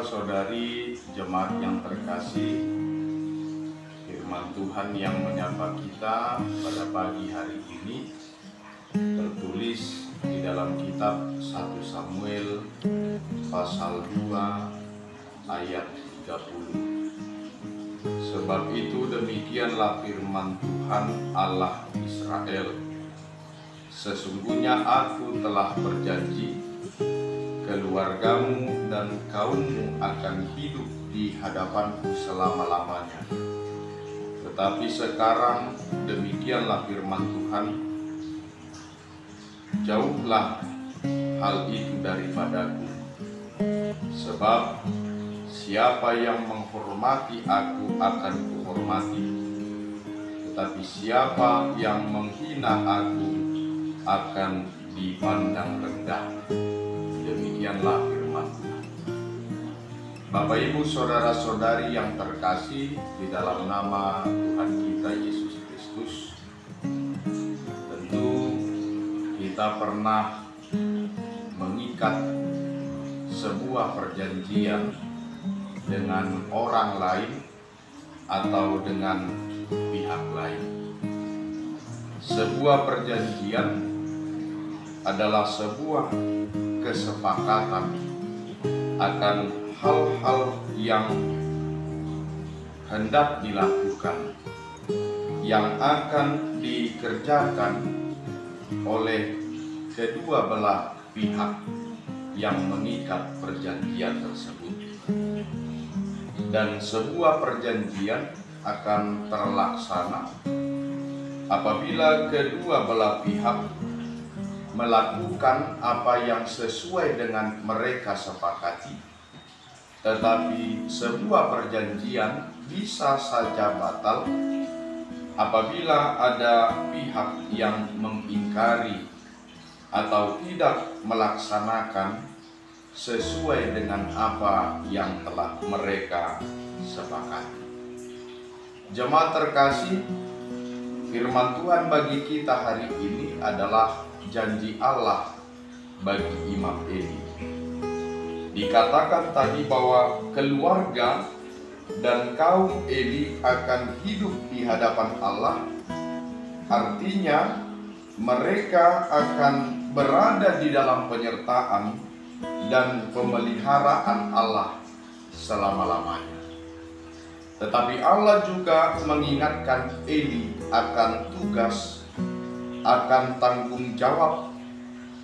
saudara-saudari jemaat yang terkasih, firman Tuhan yang menyapa kita pada pagi hari ini tertulis di dalam kitab 1 Samuel pasal 2 ayat 30. Sebab itu demikianlah firman Tuhan Allah Israel, sesungguhnya aku telah berjanji, keluargamu dan kaummu akan hidup di hadapanku selama-lamanya. Tetapi sekarang demikianlah firman Tuhan, jauhlah hal itu daripadaku. Sebab siapa yang menghormati aku akan kuhormati, tetapi siapa yang menghina aku akan dipandang rendah. Demikianlah firman Tuhan. Bapak Ibu saudara-saudari yang terkasih di dalam nama Tuhan kita Yesus Kristus, tentu kita pernah mengikat sebuah perjanjian dengan orang lain atau dengan pihak lain. Sebuah perjanjian adalah sebuah kesepakatan akan hal-hal yang hendak dilakukan, yang akan dikerjakan oleh kedua belah pihak yang mengikat perjanjian tersebut. Dan sebuah perjanjian akan terlaksana apabila kedua belah pihak melakukan apa yang sesuai dengan mereka sepakati. Tetapi sebuah perjanjian bisa saja batal apabila ada pihak yang mengingkari atau tidak melaksanakan sesuai dengan apa yang telah mereka sepakati. Jemaat terkasih, firman Tuhan bagi kita hari ini adalah janji Allah bagi Imam Eli. Dikatakan tadi bahwa keluarga dan kaum Eli akan hidup di hadapan Allah. Artinya mereka akan berada di dalam penyertaan dan pemeliharaan Allah selama-lamanya. Tetapi Allah juga mengingatkan Eli akan tugas, akan tanggung jawab,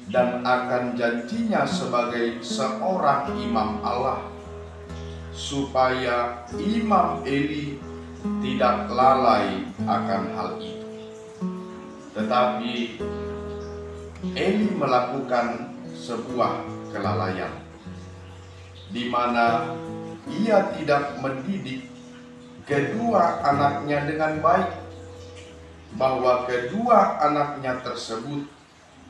dan akan janjinya sebagai seorang imam Allah, supaya Imam Eli tidak lalai akan hal itu. Tetapi Eli melakukan sebuah kelalaian, di mana ia tidak mendidik kedua anaknya dengan baik, bahwa kedua anaknya tersebut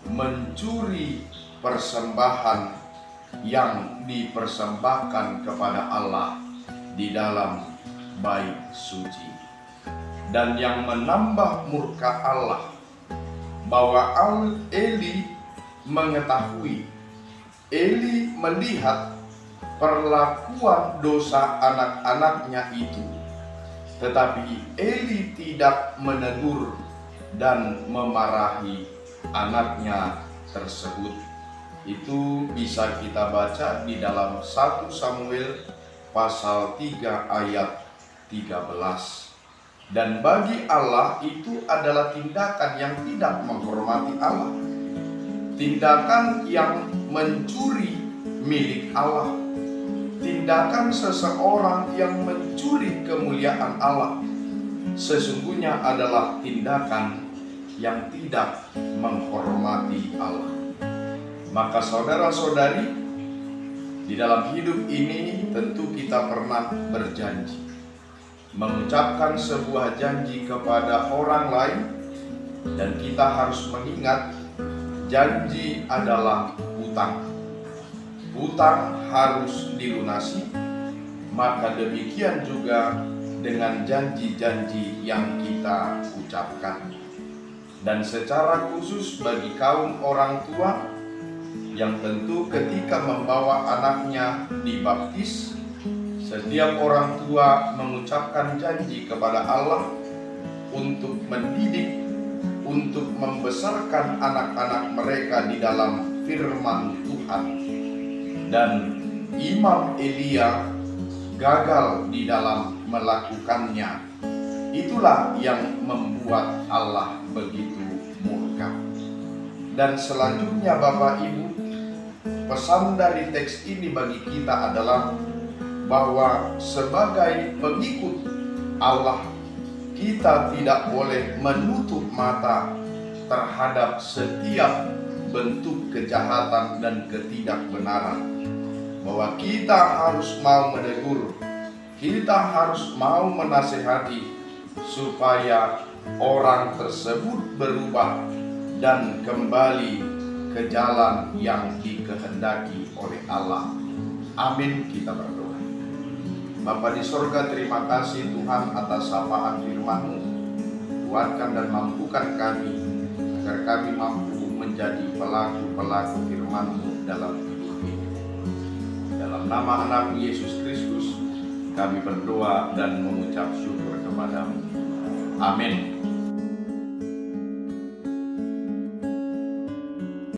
mencuri persembahan yang dipersembahkan kepada Allah di dalam bait suci, dan yang menambah murka Allah, bahwa Eli mengetahui, Eli melihat perlakuan dosa anak-anaknya itu, tetapi Eli tidak menegur dan memarahi anaknya tersebut. Itu bisa kita baca di dalam 1 Samuel pasal 3 ayat 13. Dan bagi Allah itu adalah tindakan yang tidak menghormati Allah, tindakan yang mencuri milik Allah, tindakan seseorang yang mencuri kemuliaan Allah, sesungguhnya adalah tindakan yang tidak menghormati Allah. Maka saudara-saudari, di dalam hidup ini tentu kita pernah berjanji, mengucapkan sebuah janji kepada orang lain, dan kita harus mengingat janji adalah hutang. Hutang harus dilunasi, maka demikian juga dengan janji-janji yang kita ucapkan. Dan secara khusus bagi kaum orang tua yang tentu ketika membawa anaknya dibaptis, Setiap orang tua mengucapkan janji kepada Allah untuk mendidik, untuk membesarkan anak-anak mereka di dalam firman Tuhan. Dan Imam Elia gagal di dalam melakukannya. Itulah yang membuat Allah begitu murka. Dan selanjutnya Bapak Ibu, pesan dari teks ini bagi kita adalah bahwa sebagai pengikut Allah, kita tidak boleh menutup mata terhadap setiap bentuk kejahatan dan ketidakbenaran. Bahwa kita harus mau menegur, kita harus mau menasihati supaya orang tersebut berubah dan kembali ke jalan yang dikehendaki oleh Allah. Amin. Kita berdoa. Bapa di sorga, terima kasih Tuhan atas sapaan firman-Mu. Kuatkan dan mampukan kami agar kami mampu menjadi pelaku-pelaku firman-Mu dalam hidup ini. Dalam nama anak Yesus Kristus kami berdoa dan mengucap syukur kepada-Mu. Amin.